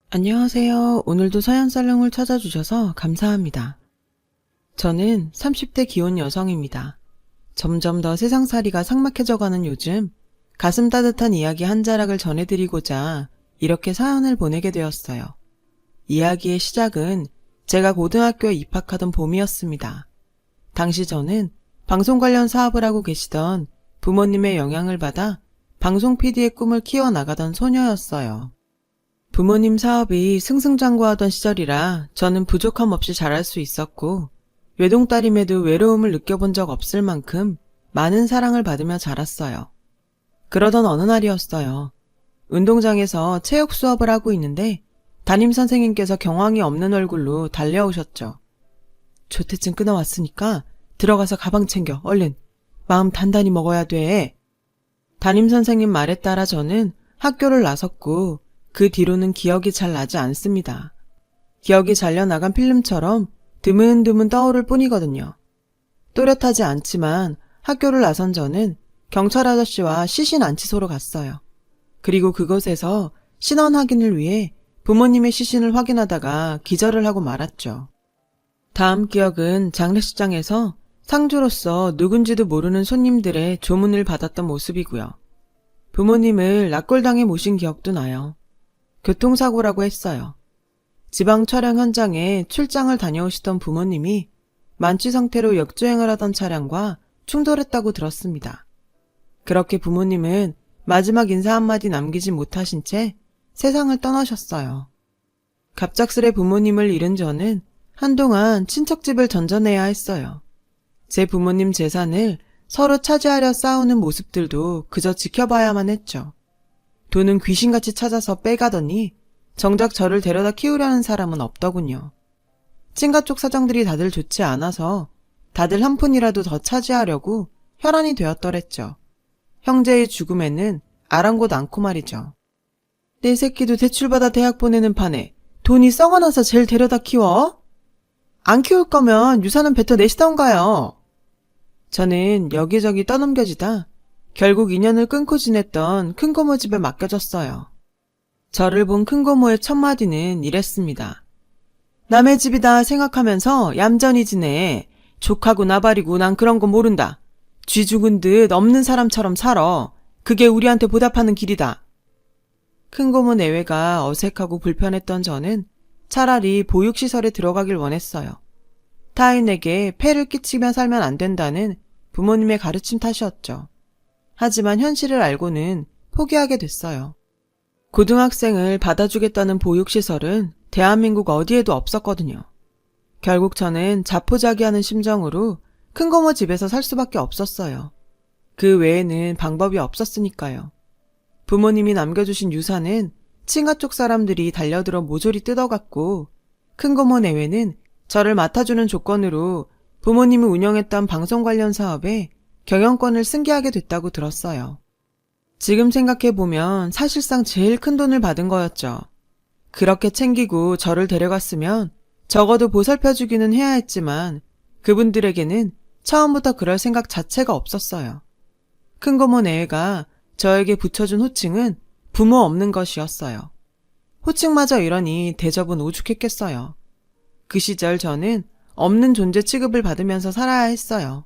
안녕하세요. 오늘도 서연살롱을 찾아주셔서 감사합니다. 저는 30대 기혼 여성입니다. 점점 더 세상살이가 삭막해져가는 요즘 가슴 따뜻한 이야기 한 자락을 전해드리고자 이렇게 사연을 보내게 되었어요. 이야기의 시작은 제가 고등학교에 입학하던 봄이었습니다. 당시 저는 방송 관련 사업을 하고 계시던 부모님의 영향을 받아 방송 PD의 꿈을 키워나가던 소녀였어요. 부모님 사업이 승승장구하던 시절이라 저는 부족함 없이 잘할 수 있었고 외동딸임에도 외로움을 느껴본 적 없을 만큼 많은 사랑을 받으며 자랐어요. 그러던 어느 날이었어요. 운동장에서 체육 수업을 하고 있는데 담임선생님께서 경황이 없는 얼굴로 달려오셨죠. 조퇴증 끊어왔으니까 들어가서 가방 챙겨 얼른. 마음 단단히 먹어야 돼. 담임선생님 말에 따라 저는 학교를 나섰고 그 뒤로는 기억이 잘 나지 않습니다. 기억이 잘려나간 필름처럼 드문드문 떠오를 뿐이거든요. 또렷하지 않지만 학교를 나선 저는 경찰 아저씨와 시신 안치소로 갔어요. 그리고 그곳에서 신원 확인을 위해 부모님의 시신을 확인하다가 기절을 하고 말았죠. 다음 기억은 장례식장에서 상주로서 누군지도 모르는 손님들의 조문을 받았던 모습이고요. 부모님을 납골당해 모신 기억도 나요. 교통사고라고 했어요. 지방 촬영 현장에 출장을 다녀오시던 부모님이 만취 상태로 역주행을 하던 차량과 충돌했다고 들었습니다. 그렇게 부모님은 마지막 인사 한마디 남기지 못하신 채 세상을 떠나셨어요. 갑작스레 부모님을 잃은 저는 한동안 친척집을 전전해야 했어요. 제 부모님 재산을 서로 차지하려 싸우는 모습들도 그저 지켜봐야만 했죠. 돈은 귀신같이 찾아서 빼가더니 정작 저를 데려다 키우려는 사람은 없더군요. 친가 쪽 사정들이 다들 좋지 않아서 다들 한 푼이라도 더 차지하려고 혈안이 되었더랬죠. 형제의 죽음에는 아랑곳 않고 말이죠. 내 새끼도 대출받아 대학 보내는 판에 돈이 썩어나서 쟤를 데려다 키워? 안 키울 거면 유산은 뱉어내시던가요. 저는 여기저기 떠넘겨지다 결국 인연을 끊고 지냈던 큰고모 집에 맡겨졌어요. 저를 본 큰고모의 첫마디는 이랬습니다. 남의 집이다 생각하면서 얌전히 지내. 족하고 나발이고 난 그런 거 모른다. 쥐 죽은 듯 없는 사람처럼 살아. 그게 우리한테 보답하는 길이다. 큰고모 내외가 어색하고 불편했던 저는 차라리 보육시설에 들어가길 원했어요. 타인에게 폐를 끼치며 살면 안 된다는 부모님의 가르침 탓이었죠. 하지만 현실을 알고는 포기하게 됐어요. 고등학생을 받아주겠다는 보육시설은 대한민국 어디에도 없었거든요. 결국 저는 자포자기하는 심정으로 큰고모 집에서 살 수밖에 없었어요. 그 외에는 방법이 없었으니까요. 부모님이 남겨주신 유산은 친가 쪽 사람들이 달려들어 모조리 뜯어갔고 큰고모 내외는 저를 맡아주는 조건으로 부모님이 운영했던 방송 관련 사업에 경영권을 승계하게 됐다고 들었어요. 지금 생각해보면 사실상 제일 큰 돈을 받은 거였죠. 그렇게 챙기고 저를 데려갔으면 적어도 보살펴주기는 해야 했지만 그분들에게는 처음부터 그럴 생각 자체가 없었어요. 큰고모 내외가 저에게 붙여준 호칭은 부모 없는 것이었어요. 호칭마저 이러니 대접은 오죽했겠어요. 그 시절 저는 없는 존재 취급을 받으면서 살아야 했어요.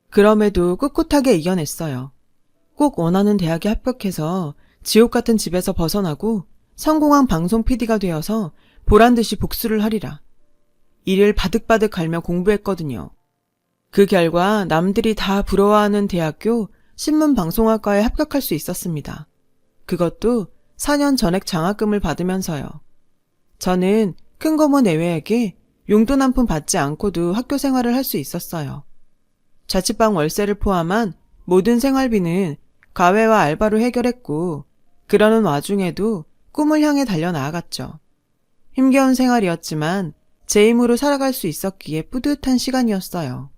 그럼에도 꿋꿋하게 이겨냈어요. 꼭 원하는 대학에 합격해서 지옥 같은 집에서 벗어나고 성공한 방송 PD가 되어서 보란듯이 복수를 하리라. 이를 바득바득 갈며 공부했거든요. 그 결과 남들이 다 부러워하는 대학교 신문방송학과에 합격할 수 있었습니다. 그것도 4년 전액 장학금을 받으면서요. 저는 큰고모 내외에게 용돈 한 푼 받지 않고도 학교 생활을 할 수 있었어요. 자취방 월세를 포함한 모든 생활비는 과외와 알바로 해결했고 그러는 와중에도 꿈을 향해 달려나아갔죠. 힘겨운 생활이었지만 제 힘으로 살아갈 수 있었기에 뿌듯한 시간이었어요.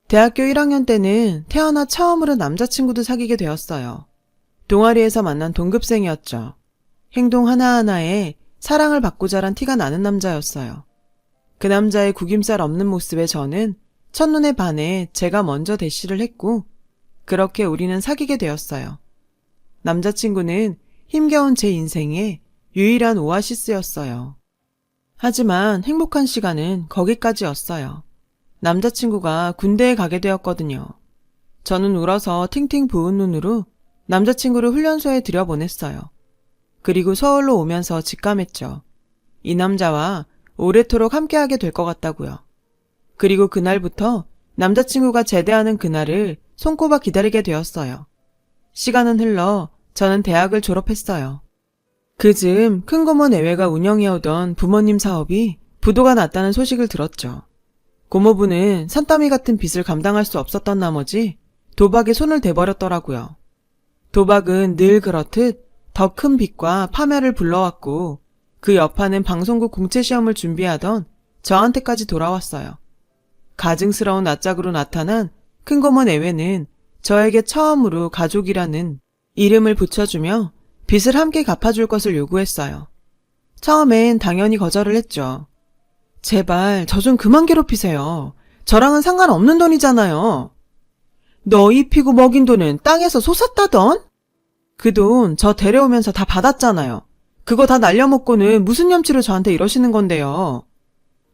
대학교 1학년 때는 태어나 처음으로 남자친구도 사귀게 되었어요. 동아리에서 만난 동급생이었죠. 행동 하나하나에 사랑을 받고 자란 티가 나는 남자였어요. 그 남자의 구김살 없는 모습에 저는 첫눈에 반해 제가 먼저 대시를 했고 그렇게 우리는 사귀게 되었어요. 남자친구는 힘겨운 제 인생에 유일한 오아시스였어요. 하지만 행복한 시간은 거기까지였어요. 남자친구가 군대에 가게 되었거든요. 저는 울어서 팅팅 부은 눈으로 남자친구를 훈련소에 들여보냈어요. 그리고 서울로 오면서 직감했죠. 이 남자와 오래도록 함께하게 될 것 같다고요. 그리고 그날부터 남자친구가 제대하는 그날을 손꼽아 기다리게 되었어요. 시간은 흘러 저는 대학을 졸업했어요. 그즈음 큰고모 내외가 운영해오던 부모님 사업이 부도가 났다는 소식을 들었죠. 고모부는 산더미 같은 빚을 감당할 수 없었던 나머지 도박에 손을 대버렸더라고요. 도박은 늘 그렇듯 더 큰 빚과 파멸을 불러왔고 그 여파는 방송국 공채시험을 준비하던 저한테까지 돌아왔어요. 가증스러운 낯짝으로 나타난 큰고모 내외는 저에게 처음으로 가족이라는 이름을 붙여주며 빚을 함께 갚아줄 것을 요구했어요. 처음엔 당연히 거절을 했죠. 제발 저 좀 그만 괴롭히세요. 저랑은 상관없는 돈이잖아요. 너 입히고 먹인 돈은 땅에서 솟았다던? 그 돈 저 데려오면서 다 받았잖아요. 그거 다 날려먹고는 무슨 염치로 저한테 이러시는 건데요.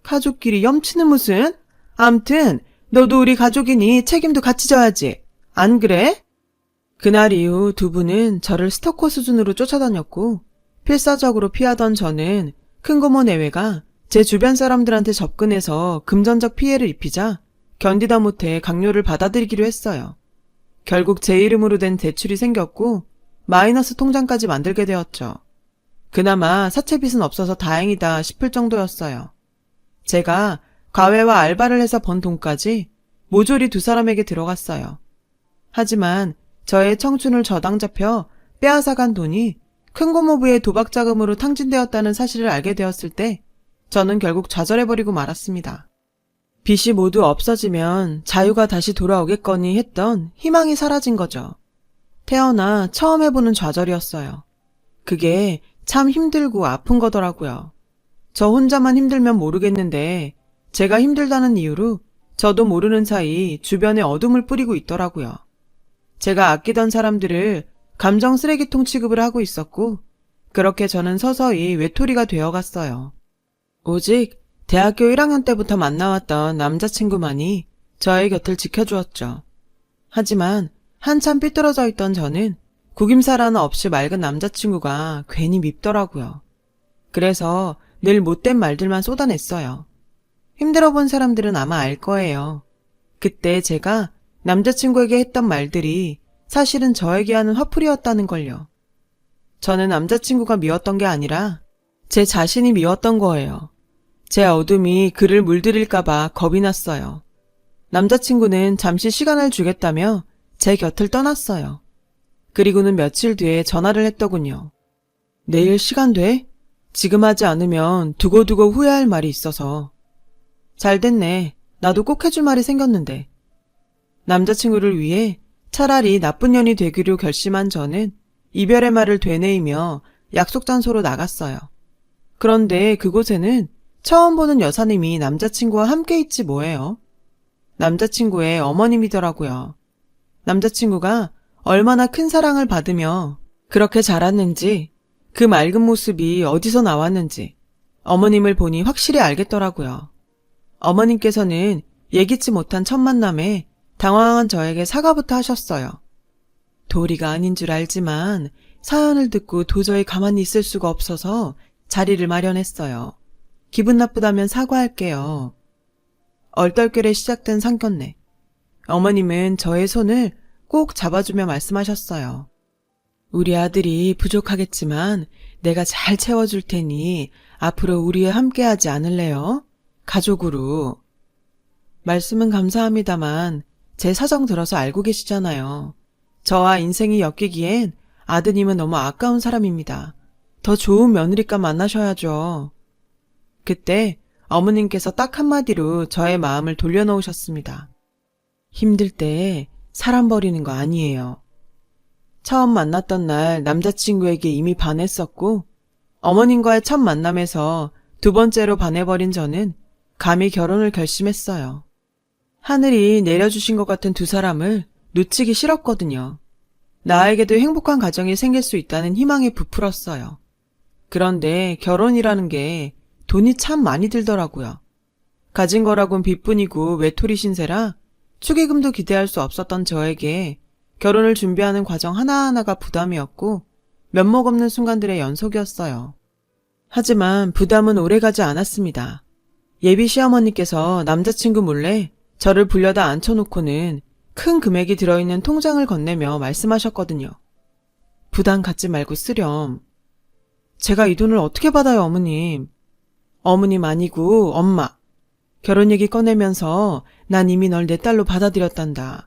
가족끼리 염치는 무슨? 암튼 너도 우리 가족이니 책임도 같이 져야지. 안 그래? 그날 이후 두 분은 저를 스토커 수준으로 쫓아다녔고 필사적으로 피하던 저는 큰고모 내외가 제 주변 사람들한테 접근해서 금전적 피해를 입히자 견디다 못해 강요를 받아들이기로 했어요. 결국 제 이름으로 된 대출이 생겼고 마이너스 통장까지 만들게 되었죠. 그나마 사채빚은 없어서 다행이다 싶을 정도였어요. 제가 과외와 알바를 해서 번 돈까지 모조리 두 사람에게 들어갔어요. 하지만 저의 청춘을 저당 잡혀 빼앗아간 돈이 큰고모부의 도박 자금으로 탕진되었다는 사실을 알게 되었을 때 저는 결국 좌절해버리고 말았습니다. 빚이 모두 없어지면 자유가 다시 돌아오겠거니 했던 희망이 사라진 거죠. 태어나 처음 해보는 좌절이었어요. 그게 참 힘들고 아픈 거더라고요. 저 혼자만 힘들면 모르겠는데 제가 힘들다는 이유로 저도 모르는 사이 주변에 어둠을 뿌리고 있더라고요. 제가 아끼던 사람들을 감정 쓰레기통 취급을 하고 있었고 그렇게 저는 서서히 외톨이가 되어갔어요. 오직 대학교 1학년 때부터 만나왔던 남자친구만이 저의 곁을 지켜주었죠. 하지만 한참 삐뚤어져 있던 저는 구김살 하나 없이 맑은 남자친구가 괜히 밉더라고요. 그래서 늘 못된 말들만 쏟아냈어요. 힘들어 본 사람들은 아마 알 거예요. 그때 제가 남자친구에게 했던 말들이 사실은 저에게 하는 화풀이였다는 걸요. 저는 남자친구가 미웠던 게 아니라 제 자신이 미웠던 거예요. 제 어둠이 그를 물들일까봐 겁이 났어요. 남자친구는 잠시 시간을 주겠다며 제 곁을 떠났어요. 그리고는 며칠 뒤에 전화를 했더군요. 내일 시간 돼? 지금 하지 않으면 두고두고 후회할 말이 있어서. 잘 됐네. 나도 꼭 해줄 말이 생겼는데. 남자친구를 위해 차라리 나쁜 년이 되기로 결심한 저는 이별의 말을 되뇌이며 약속 장소로 나갔어요. 그런데 그곳에는 처음 보는 여사님이 남자친구와 함께 있지 뭐예요. 남자친구의 어머님이더라고요. 남자친구가 얼마나 큰 사랑을 받으며 그렇게 자랐는지 그 맑은 모습이 어디서 나왔는지 어머님을 보니 확실히 알겠더라고요. 어머님께서는 예기치 못한 첫 만남에 당황한 저에게 사과부터 하셨어요. 도리가 아닌 줄 알지만 사연을 듣고 도저히 가만히 있을 수가 없어서 자리를 마련했어요. 기분 나쁘다면 사과할게요. 얼떨결에 시작된 상견례. 어머님은 저의 손을 꼭 잡아주며 말씀하셨어요. 우리 아들이 부족하겠지만 내가 잘 채워줄 테니 앞으로 우리와 함께하지 않을래요? 가족으로. 말씀은 감사합니다만 제 사정 들어서 알고 계시잖아요. 저와 인생이 엮이기엔 아드님은 너무 아까운 사람입니다. 더 좋은 며느리감 만나셔야죠. 그때 어머님께서 딱 한마디로 저의 마음을 돌려놓으셨습니다. 힘들 때 사람 버리는 거 아니에요. 처음 만났던 날 남자친구에게 이미 반했었고 어머님과의 첫 만남에서 두 번째로 반해버린 저는 감히 결혼을 결심했어요. 하늘이 내려주신 것 같은 두 사람을 놓치기 싫었거든요. 나에게도 행복한 가정이 생길 수 있다는 희망에 부풀었어요. 그런데 결혼이라는 게 돈이 참 많이 들더라고요. 가진 거라곤 빚뿐이고 외톨이 신세라 축의금도 기대할 수 없었던 저에게 결혼을 준비하는 과정 하나하나가 부담이었고 면목 없는 순간들의 연속이었어요. 하지만 부담은 오래가지 않았습니다. 예비 시어머니께서 남자친구 몰래 저를 불려다 앉혀놓고는 큰 금액이 들어있는 통장을 건네며 말씀하셨거든요. 부담 갖지 말고 쓰렴. 제가 이 돈을 어떻게 받아요, 어머님? 어머님 아니고 엄마. 결혼 얘기 꺼내면서 난 이미 널 내 딸로 받아들였단다.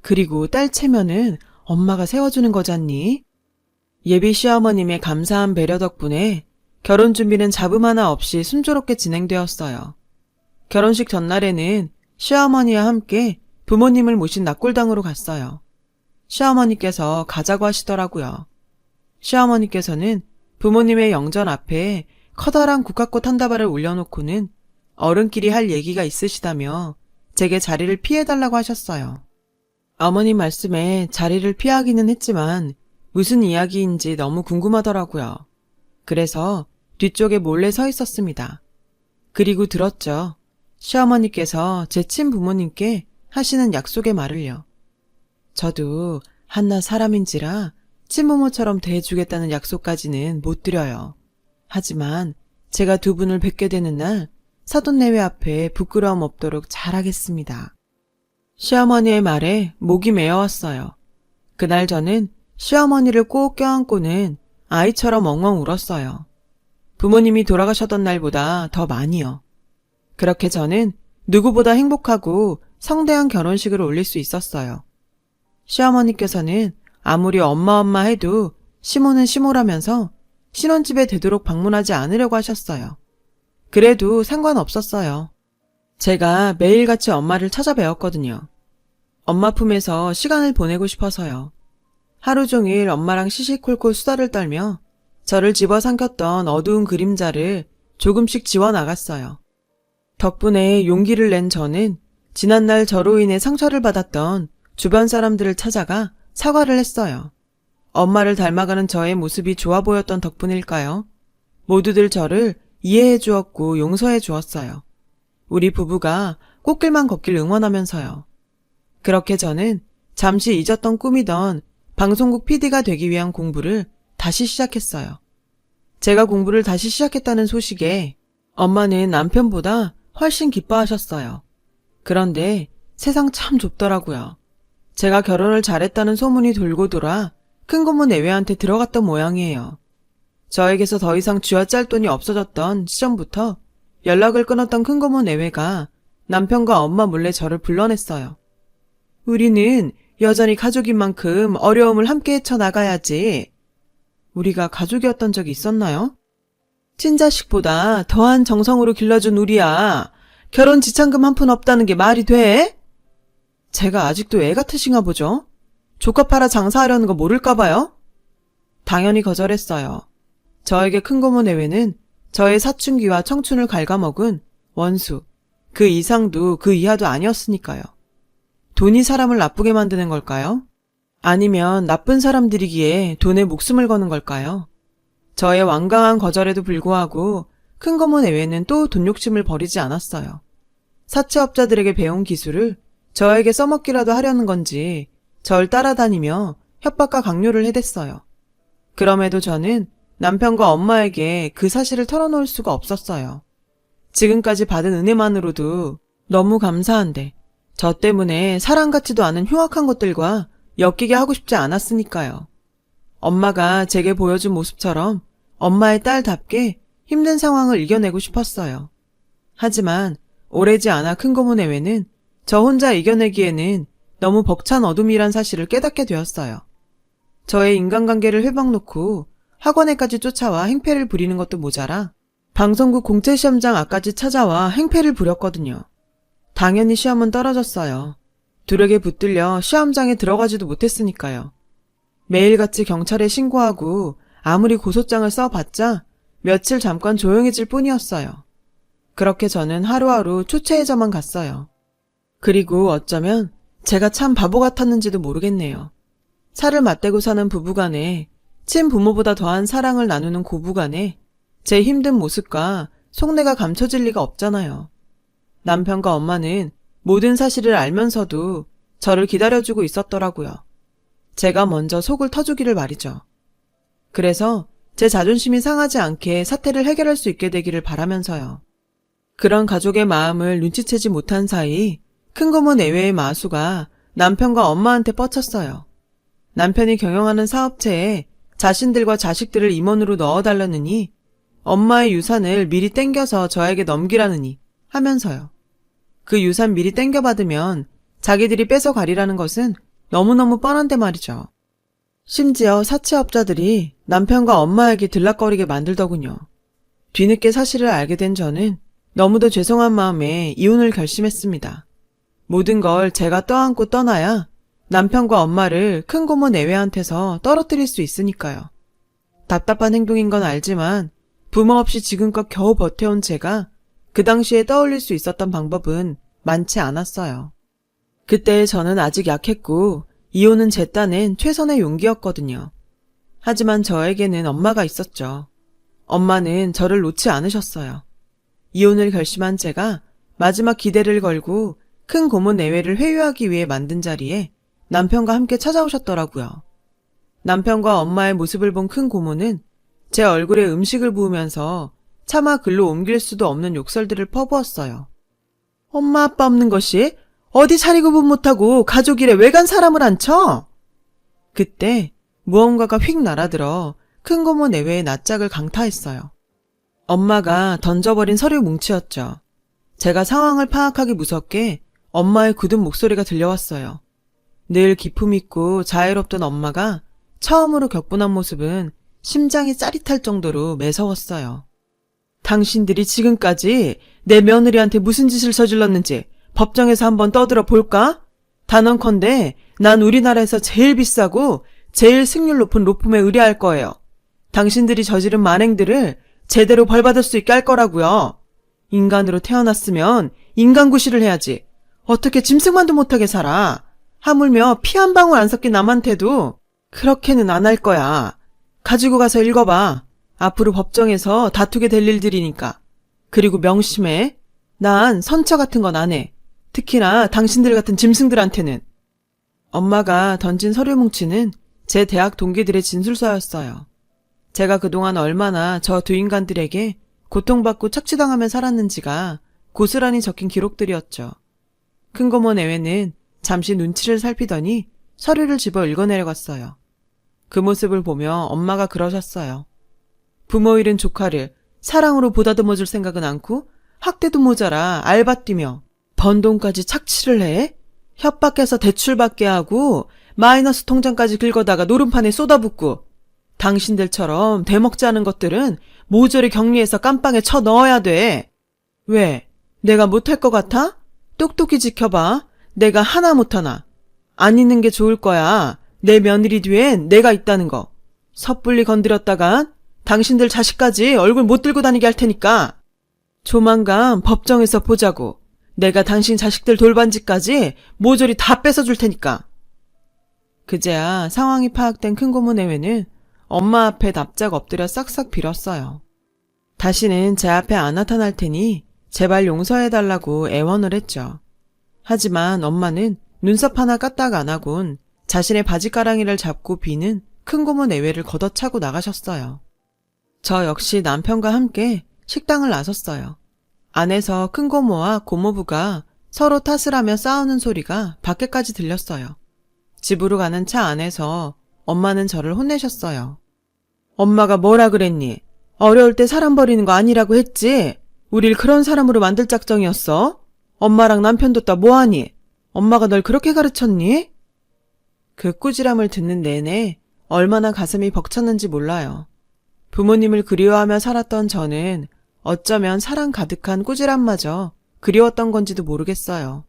그리고 딸 체면은 엄마가 세워주는 거잖니? 예비 시어머님의 감사한 배려 덕분에 결혼 준비는 잡음 하나 없이 순조롭게 진행되었어요. 결혼식 전날에는 시어머니와 함께 부모님을 모신 낙골당으로 갔어요. 시어머니께서 가자고 하시더라고요. 시어머니께서는 부모님의 영전 앞에 커다란 국화꽃 한 다발을 올려놓고는 어른끼리 할 얘기가 있으시다며 제게 자리를 피해달라고 하셨어요. 어머님 말씀에 자리를 피하기는 했지만 무슨 이야기인지 너무 궁금하더라고요. 그래서 뒤쪽에 몰래 서 있었습니다. 그리고 들었죠. 시어머니께서 제 친부모님께 하시는 약속의 말을요. 저도 한낱 사람인지라 친부모처럼 대해주겠다는 약속까지는 못 드려요. 하지만 제가 두 분을 뵙게 되는 날 사돈내외 앞에 부끄러움 없도록 잘하겠습니다. 시어머니의 말에 목이 메어왔어요. 그날 저는 시어머니를 꼭 껴안고는 아이처럼 엉엉 울었어요. 부모님이 돌아가셨던 날보다 더 많이요. 그렇게 저는 누구보다 행복하고 성대한 결혼식을 올릴 수 있었어요. 시어머니께서는 아무리 엄마 해도 시모는 시모라면서 신혼집에 되도록 방문하지 않으려고 하셨어요. 그래도 상관없었어요. 제가 매일같이 엄마를 찾아뵈었거든요. 엄마 품에서 시간을 보내고 싶어서요. 하루 종일 엄마랑 시시콜콜 수다를 떨며 저를 집어삼켰던 어두운 그림자를 조금씩 지워나갔어요. 덕분에 용기를 낸 저는 지난날 저로 인해 상처를 받았던 주변 사람들을 찾아가 사과를 했어요. 엄마를 닮아가는 저의 모습이 좋아 보였던 덕분일까요? 모두들 저를 이해해 주었고 용서해 주었어요. 우리 부부가 꽃길만 걷길 응원하면서요. 그렇게 저는 잠시 잊었던 꿈이던 방송국 PD가 되기 위한 공부를 다시 시작했어요. 제가 공부를 다시 시작했다는 소식에 엄마는 남편보다 훨씬 기뻐하셨어요. 그런데 세상 참 좁더라고요. 제가 결혼을 잘했다는 소문이 돌고 돌아 큰 고모 내외한테 들어갔던 모양이에요. 저에게서 더 이상 쥐어짤 돈이 없어졌던 시점부터 연락을 끊었던 큰 고모 내외가 남편과 엄마 몰래 저를 불러냈어요. 우리는 여전히 가족인 만큼 어려움을 함께 헤쳐나가야지. 우리가 가족이었던 적이 있었나요? 친자식보다 더한 정성으로 길러준 우리야. 결혼 지참금 한 푼 없다는 게 말이 돼? 제가 아직도 애 같으신가 보죠? 조카 팔아 장사하려는 거 모를까봐요? 당연히 거절했어요. 저에게 큰 고모 내외는 저의 사춘기와 청춘을 갉아먹은 원수, 그 이상도 그 이하도 아니었으니까요. 돈이 사람을 나쁘게 만드는 걸까요? 아니면 나쁜 사람들이기에 돈에 목숨을 거는 걸까요? 저의 완강한 거절에도 불구하고 큰 고모 내외는 또 돈 욕심을 버리지 않았어요. 사채업자들에게 배운 기술을 저에게 써먹기라도 하려는 건지 절 따라다니며 협박과 강요를 해댔어요. 그럼에도 저는 남편과 엄마에게 그 사실을 털어놓을 수가 없었어요. 지금까지 받은 은혜만으로도 너무 감사한데 저 때문에 사랑 같지도 않은 흉악한 것들과 엮이게 하고 싶지 않았으니까요. 엄마가 제게 보여준 모습처럼 엄마의 딸답게 힘든 상황을 이겨내고 싶었어요. 하지만 오래지 않아 큰 고모 내외는 저 혼자 이겨내기에는 너무 벅찬 어둠이란 사실을 깨닫게 되었어요. 저의 인간관계를 회박놓고 학원에까지 쫓아와 행패를 부리는 것도 모자라 방송국 공채시험장 앞까지 찾아와 행패를 부렸거든요. 당연히 시험은 떨어졌어요. 두력에 붙들려 시험장에 들어가지도 못했으니까요. 매일같이 경찰에 신고하고 아무리 고소장을 써봤자 며칠 잠깐 조용해질 뿐이었어요. 그렇게 저는 하루하루 초췌해져만 갔어요. 그리고 어쩌면 제가 참 바보 같았는지도 모르겠네요. 살을 맞대고 사는 부부간에 친부모보다 더한 사랑을 나누는 고부간에 제 힘든 모습과 속내가 감춰질 리가 없잖아요. 남편과 엄마는 모든 사실을 알면서도 저를 기다려주고 있었더라고요. 제가 먼저 속을 터주기를 말이죠. 그래서 제 자존심이 상하지 않게 사태를 해결할 수 있게 되기를 바라면서요. 그런 가족의 마음을 눈치채지 못한 사이 큰 고모 내외의 마수가 남편과 엄마한테 뻗쳤어요. 남편이 경영하는 사업체에 자신들과 자식들을 임원으로 넣어달라느니 엄마의 유산을 미리 땡겨서 저에게 넘기라느니 하면서요. 그 유산 미리 땡겨받으면 자기들이 뺏어가리라는 것은 너무너무 뻔한데 말이죠. 심지어 사채업자들이 남편과 엄마에게 들락거리게 만들더군요. 뒤늦게 사실을 알게 된 저는 너무도 죄송한 마음에 이혼을 결심했습니다. 모든 걸 제가 떠안고 떠나야 남편과 엄마를 큰 고모 내외한테서 떨어뜨릴 수 있으니까요. 답답한 행동인 건 알지만 부모 없이 지금껏 겨우 버텨온 제가 그 당시에 떠올릴 수 있었던 방법은 많지 않았어요. 그때 저는 아직 약했고 이혼은 제 딴엔 최선의 용기였거든요. 하지만 저에게는 엄마가 있었죠. 엄마는 저를 놓지 않으셨어요. 이혼을 결심한 제가 마지막 기대를 걸고 큰 고모 내외를 회유하기 위해 만든 자리에 남편과 함께 찾아오셨더라고요. 남편과 엄마의 모습을 본 큰 고모는 제 얼굴에 음식을 부으면서 차마 글로 옮길 수도 없는 욕설들을 퍼부었어요. 엄마 아빠 없는 것이 어디 차리구분 못하고 가족 일에 왜 간 사람을 앉혀? 그때 무언가가 휙 날아들어 큰 고모 내외의 낯짝을 강타했어요. 엄마가 던져버린 서류 뭉치였죠. 제가 상황을 파악하기 무섭게 엄마의 굳은 목소리가 들려왔어요. 늘 기품 있고 자애롭던 엄마가 처음으로 격분한 모습은 심장이 짜릿할 정도로 매서웠어요. 당신들이 지금까지 내 며느리한테 무슨 짓을 저질렀는지 법정에서 한번 떠들어 볼까? 단언컨대 난 우리나라에서 제일 비싸고 제일 승률 높은 로펌에 의뢰할 거예요. 당신들이 저지른 만행들을 제대로 벌받을 수 있게 할 거라고요. 인간으로 태어났으면 인간구실을 해야지. 어떻게 짐승만도 못하게 살아. 하물며 피 한 방울 안 섞인 남한테도 그렇게는 안 할 거야. 가지고 가서 읽어봐. 앞으로 법정에서 다투게 될 일들이니까. 그리고 명심해. 난 선처 같은 건 안 해. 특히나 당신들 같은 짐승들한테는. 엄마가 던진 서류 뭉치는 제 대학 동기들의 진술서였어요. 제가 그동안 얼마나 저 두 인간들에게 고통받고 착취당하며 살았는지가 고스란히 적힌 기록들이었죠. 큰고모 내외는 잠시 눈치를 살피더니 서류를 집어 읽어내려갔어요. 그 모습을 보며 엄마가 그러셨어요. 부모 잃은 조카를 사랑으로 보다듬어줄 생각은 않고 학대도 모자라 알바 뛰며 번 돈까지 착취를 해? 협박해서 대출받게 하고 마이너스 통장까지 긁어다가 노름판에 쏟아붓고 당신들처럼 되먹지 않은 것들은 모조리 격리해서 깜빵에 쳐 넣어야 돼. 왜? 내가 못할 것 같아? 똑똑히 지켜봐. 내가 하나 못하나. 안 있는 게 좋을 거야. 내 며느리 뒤엔 내가 있다는 거. 섣불리 건드렸다간 당신들 자식까지 얼굴 못 들고 다니게 할 테니까. 조만간 법정에서 보자고. 내가 당신 자식들 돌반지까지 모조리 다 뺏어줄 테니까. 그제야 상황이 파악된 큰고모 내외는 엄마 앞에 납작 엎드려 싹싹 빌었어요. 다시는 제 앞에 안 나타날 테니 제발 용서해달라고 애원을 했죠. 하지만 엄마는 눈썹 하나 까딱 안 하곤 자신의 바지가랑이를 잡고 비는 큰고모 내외를 걷어차고 나가셨어요. 저 역시 남편과 함께 식당을 나섰어요. 안에서 큰고모와 고모부가 서로 탓을 하며 싸우는 소리가 밖에까지 들렸어요. 집으로 가는 차 안에서 엄마는 저를 혼내셨어요. 엄마가 뭐라 그랬니? 어려울 때 사람 버리는 거 아니라고 했지? 우릴 그런 사람으로 만들 작정이었어? 엄마랑 남편 뒀다 뭐하니? 엄마가 널 그렇게 가르쳤니? 그 꾸지람을 듣는 내내 얼마나 가슴이 벅찼는지 몰라요. 부모님을 그리워하며 살았던 저는 어쩌면 사랑 가득한 꾸지람마저 그리웠던 건지도 모르겠어요.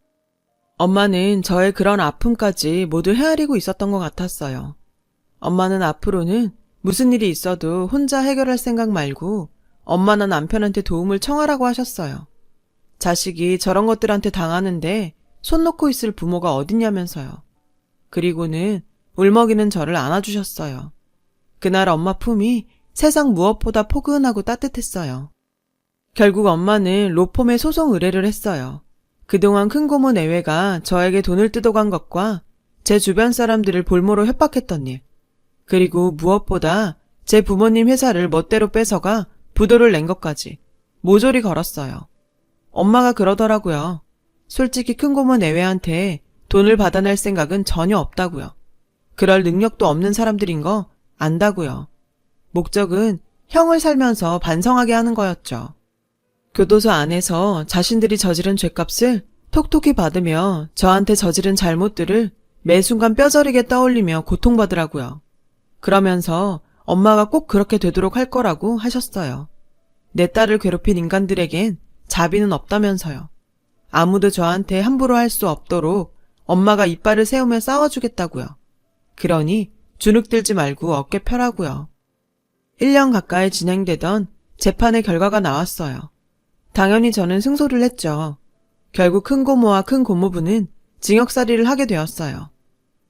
엄마는 저의 그런 아픔까지 모두 헤아리고 있었던 것 같았어요. 엄마는 앞으로는 무슨 일이 있어도 혼자 해결할 생각 말고 엄마나 남편한테 도움을 청하라고 하셨어요. 자식이 저런 것들한테 당하는데 손 놓고 있을 부모가 어딨냐면서요. 그리고는 울먹이는 저를 안아주셨어요. 그날 엄마 품이 세상 무엇보다 포근하고 따뜻했어요. 결국 엄마는 로펌에 소송 의뢰를 했어요. 그동안 큰 고모 내외가 저에게 돈을 뜯어간 것과 제 주변 사람들을 볼모로 협박했던 일, 그리고 무엇보다 제 부모님 회사를 멋대로 뺏어가 부도를 낸 것까지 모조리 걸었어요. 엄마가 그러더라고요. 솔직히 큰 고모 내외한테 돈을 받아낼 생각은 전혀 없다고요. 그럴 능력도 없는 사람들인 거 안다고요. 목적은 형을 살면서 반성하게 하는 거였죠. 교도소 안에서 자신들이 저지른 죄값을 톡톡히 받으며 저한테 저지른 잘못들을 매 순간 뼈저리게 떠올리며 고통받으라고요. 그러면서 엄마가 꼭 그렇게 되도록 할 거라고 하셨어요. 내 딸을 괴롭힌 인간들에겐 자비는 없다면서요. 아무도 저한테 함부로 할 수 없도록 엄마가 이빨을 세우며 싸워주겠다고요. 그러니 주눅들지 말고 어깨 펴라고요. 1년 가까이 진행되던 재판의 결과가 나왔어요. 당연히 저는 승소를 했죠. 결국 큰 고모와 큰 고모부는 징역살이를 하게 되었어요.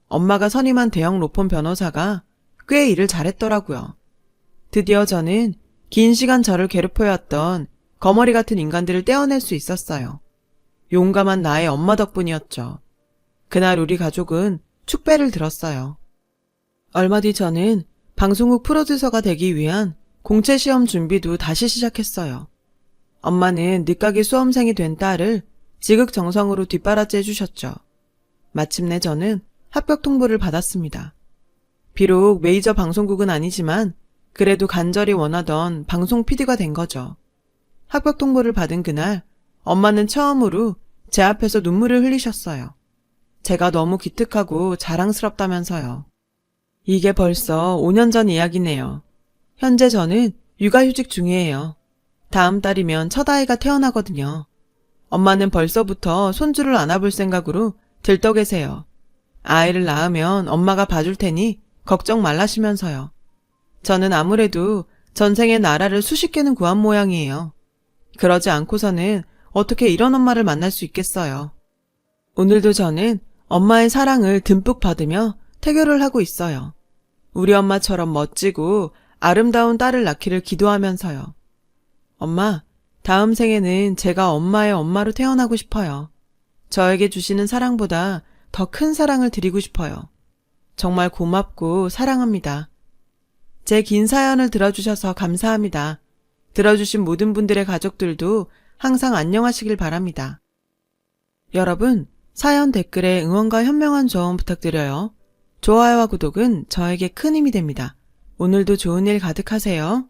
엄마가 선임한 대형 로펌 변호사가 꽤 일을 잘했더라고요. 드디어 저는 긴 시간 저를 괴롭혀왔던 거머리 같은 인간들을 떼어낼 수 있었어요. 용감한 나의 엄마 덕분이었죠. 그날 우리 가족은 축배를 들었어요. 얼마 뒤 저는 방송국 프로듀서가 되기 위한 공채 시험 준비도 다시 시작했어요. 엄마는 늦가기 수험생이 된 딸을 지극정성으로 뒷바라지 해주셨죠. 마침내 저는 합격 통보를 받았습니다. 비록 메이저 방송국은 아니지만 그래도 간절히 원하던 방송 PD가 된 거죠. 합격 통보를 받은 그날 엄마는 처음으로 제 앞에서 눈물을 흘리셨어요. 제가 너무 기특하고 자랑스럽다면서요. 이게 벌써 5년 전 이야기네요. 현재 저는 육아휴직 중이에요. 다음 달이면 첫 아이가 태어나거든요. 엄마는 벌써부터 손주를 안아볼 생각으로 들떠 계세요. 아이를 낳으면 엄마가 봐줄 테니 걱정 말라시면서요. 저는 아무래도 전생에 나라를 수십 개는 구한 모양이에요. 그러지 않고서는 어떻게 이런 엄마를 만날 수 있겠어요. 오늘도 저는 엄마의 사랑을 듬뿍 받으며 태교를 하고 있어요. 우리 엄마처럼 멋지고 아름다운 딸을 낳기를 기도하면서요. 엄마, 다음 생에는 제가 엄마의 엄마로 태어나고 싶어요. 저에게 주시는 사랑보다 더 큰 사랑을 드리고 싶어요. 정말 고맙고 사랑합니다. 제 긴 사연을 들어주셔서 감사합니다. 들어주신 모든 분들의 가족들도 항상 안녕하시길 바랍니다. 여러분, 사연 댓글에 응원과 현명한 조언 부탁드려요. 좋아요와 구독은 저에게 큰 힘이 됩니다. 오늘도 좋은 일 가득하세요.